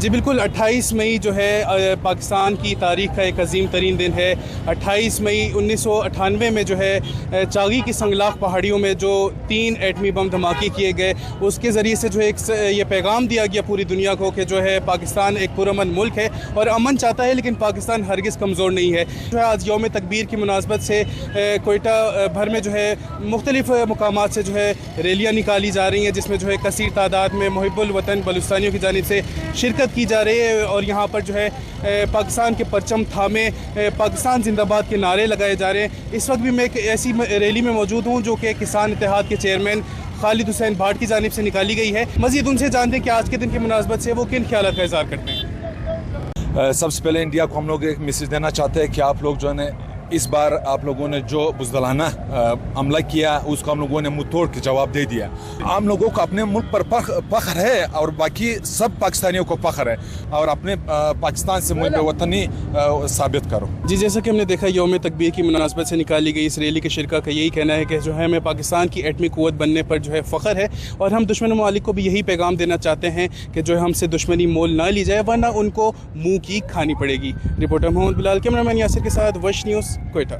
جی بالکل 28 مئی جو ہے پاکستان کی تاریخ کا ایک عظیم ترین دن ہے۔ 28 مئی 1998 میں جو ہے چاغی کی سنگلاخ پہاڑیوں میں جو 3 ایٹمی بم دھماکے کیے گئے، اس کے ذریعے سے جو ایک یہ پیغام دیا گیا پوری دنیا کو کہ جو ہے پاکستان ایک پرامن ملک ہے اور امن چاہتا ہے، لیکن پاکستان ہرگز کمزور نہیں ہے۔ جو ہے آج یوم تکبیر کی مناسبت سے کوئٹہ بھر میں جو ہے مختلف مقامات سے جو ہے ریلیاں نکالی جا رہی ہیں، جس میں جو ہے کثیر تعداد میں محب الوطن بلوچستانیوں کی جانب سے شرکت کی جا رہی ہے اور یہاں پر جو ہے پاکستان کے پرچم تھامے پاکستان زندہ باد کے نعرے لگائے جا رہے ہیں۔ اس وقت بھی میں ایک ایسی ریلی میں موجود ہوں جو کہ کسان اتحاد کے چیئرمین خالد حسین بھاٹ کی جانب سے نکالی گئی ہے۔ مزید ان سے جانتے ہیں کہ آج کے دن کی مناسبت سے وہ کن خیالات کا اظہار کرتے ہیں۔ سب سے پہلے انڈیا کو ہم لوگ ایک میسیج دینا چاہتے ہیں کہ آپ لوگ جو ہے اس بار آپ لوگوں نے جو بزدلانہ حملہ کیا اس کو ہم لوگوں نے منہ توڑ کے جواب دے دیا۔ عام لوگوں کو اپنے ملک پر فخر ہے اور باقی سب پاکستانیوں کو فخر ہے، اور اپنے پاکستان سے محب وطنی ثابت کرو۔ جی جیسا کہ ہم نے دیکھا یوم تکبیر کی مناسبت سے نکالی گئی اس ریلی کے شرکا کا یہی کہنا ہے کہ جو ہے ہمیں پاکستان کی ایٹمی قوت بننے پر جو ہے فخر ہے، اور ہم دشمن ممالک کو بھی یہی پیغام دینا چاہتے ہیں کہ جو ہے ہم سے دشمنی مول نہ لی جائے ورنہ ان کو منہ کی کھانی پڑے گی۔ رپورٹر محمد بلال، کیمرہ مین یاسر کے ساتھ وش نیوز، کوئٹہ۔